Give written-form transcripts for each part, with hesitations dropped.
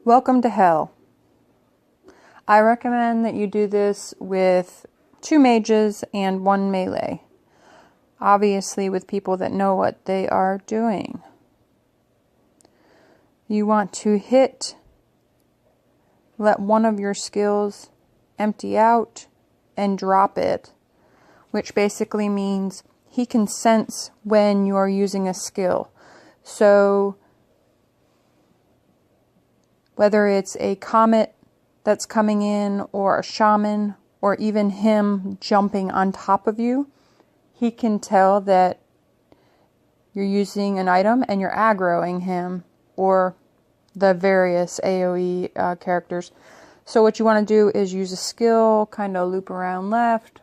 Welcome to hell. I recommend that you do this with 2 mages and 1 melee. Obviously with people that know what they are doing. You want to let one of your skills empty out and drop it, which basically means he can sense when you are using a skill. So whether it's a comet that's coming in, or a shaman, or even him jumping on top of you, he can tell that you're using an item and you're aggroing him, or the various AoE characters. So what you want to do is use a skill, kind of loop around left.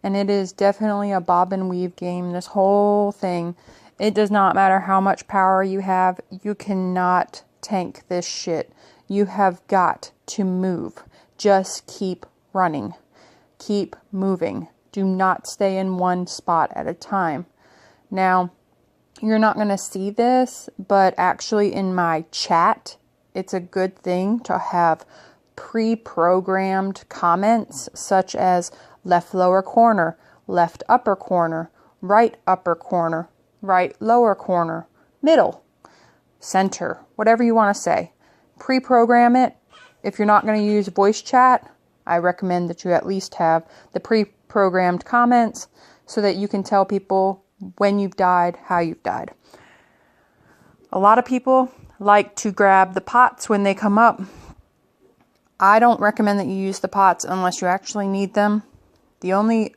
And it is definitely a bob and weave game, this whole thing. It does not matter how much power you have, you cannot tank this shit. You have got to move. Just keep running. Keep moving. Do not stay in one spot at a time. Now, you're not going to see this, but actually in my chat, it's a good thing to have pre-programmed comments such as left lower corner, left upper corner, right upper corner, right lower corner, middle, center, whatever you want to say. Pre-program it. If you're not going to use voice chat, I recommend that you at least have the pre-programmed comments so that you can tell people when you've died, how you've died. A lot of people like to grab the pots when they come up. I don't recommend that you use the pots unless you actually need them. The only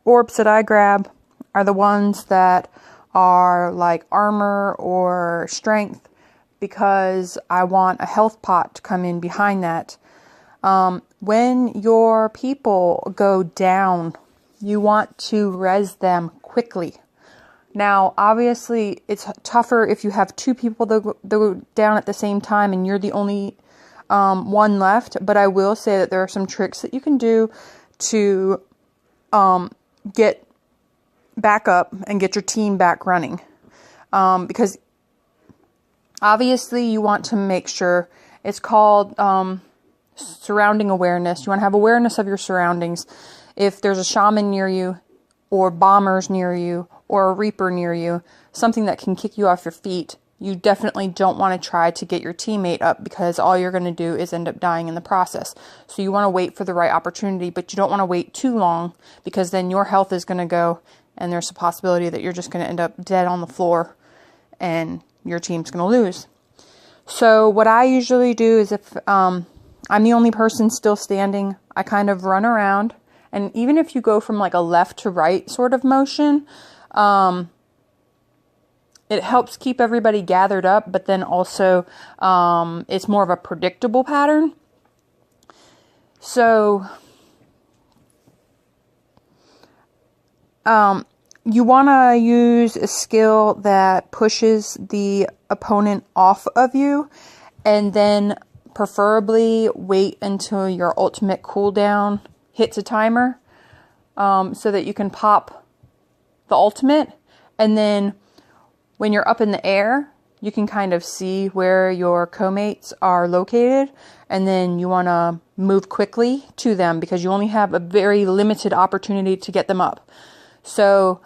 orbs that I grab are the ones that are like armor or strength, because I want a health pot to come in behind that. When your people go down, you want to res them quickly. Now, obviously, it's tougher if you have 2 people that go down at the same time and you're the only one left. But I will say that there are some tricks that you can do to get back up and get your team back running. Because obviously you want to make sure, it's called surrounding awareness. You want to have awareness of your surroundings. If there's a shaman near you, or bombers near you, or a reaper near you, something that can kick you off your feet, you definitely don't want to try to get your teammate up, because all you're going to do is end up dying in the process. So you want to wait for the right opportunity, but you don't want to wait too long, because then your health is going to go, and there's a possibility that you're just going to end up dead on the floor, and your team's going to lose. So what I usually do is, if I'm the only person still standing, I kind of run around. And even if you go from like a left to right sort of motion, it helps keep everybody gathered up, but then also it's more of a predictable pattern. So you want to use a skill that pushes the opponent off of you, and then preferably wait until your ultimate cooldown hits a timer, so that you can pop the ultimate, and then when you're up in the air, you can kind of see where your co-mates are located, and then you want to move quickly to them, because you only have a very limited opportunity to get them up. So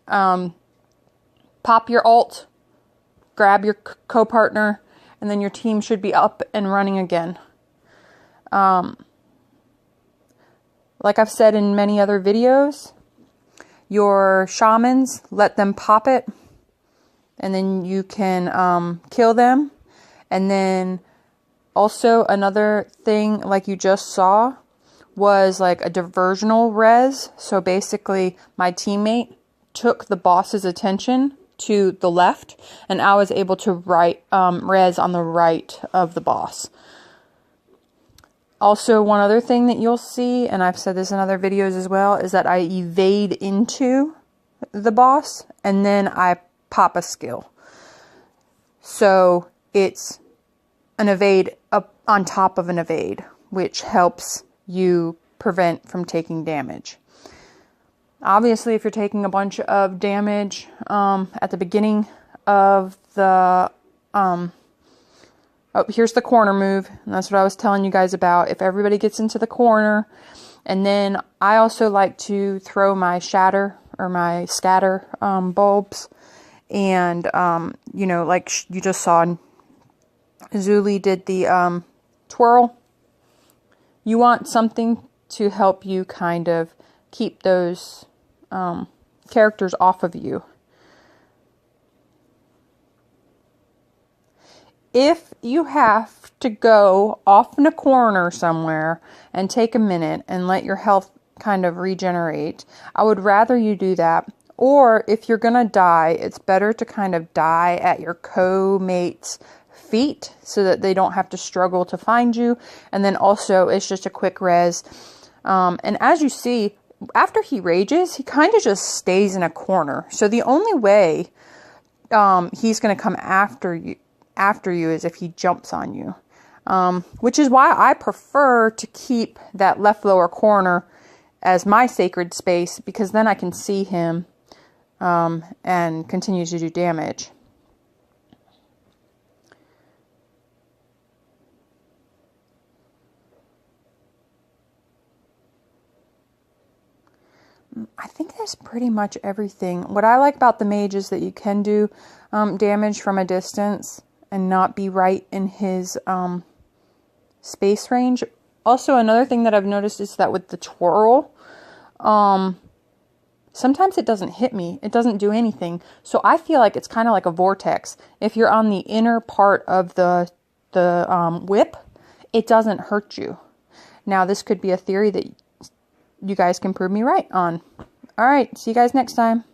pop your ult, grab your co-partner, and then your team should be up and running again. Like I've said in many other videos, your shamans, let them pop it, and then you can kill them. And then also another thing, like you just saw, was like a diversional res. So basically my teammate took the boss's attention to the left, and I was able to res on the right of the boss. Also, one other thing that you'll see, and I've said this in other videos as well, is that I evade into the boss, and then I pop a skill. So it's an evade up on top of an evade, which helps you prevent from taking damage. Obviously, if you're taking a bunch of damage at the beginning, of the, oh, here's the corner move. And that's what I was telling you guys about. If everybody gets into the corner, and then I also like to throw my shatter or my scatter bulbs. And, you know, like you just saw, Zuli did the twirl. You want something to help you kind of keep those characters off of you. If you have to go off in a corner somewhere and take a minute and let your health kind of regenerate, I would rather you do that. Or if you're going to die, it's better to kind of die at your co-mate's feet so that they don't have to struggle to find you. And then also it's just a quick res. And as you see, after he rages, he kind of just stays in a corner. So the only way he's going to come after you is if he jumps on you. Which is why I prefer to keep that left lower corner as my sacred space, because then I can see him and continue to do damage. I think that's pretty much everything. What I like about the mage is that you can do damage from a distance and not be right in his space range. Also, another thing that I've noticed is that with the twirl, sometimes it doesn't hit me. It doesn't do anything. So I feel like it's kind of like a vortex. If you're on the inner part of the whip, it doesn't hurt you. Now, this could be a theory that you guys can prove me right on. All right, see you guys next time.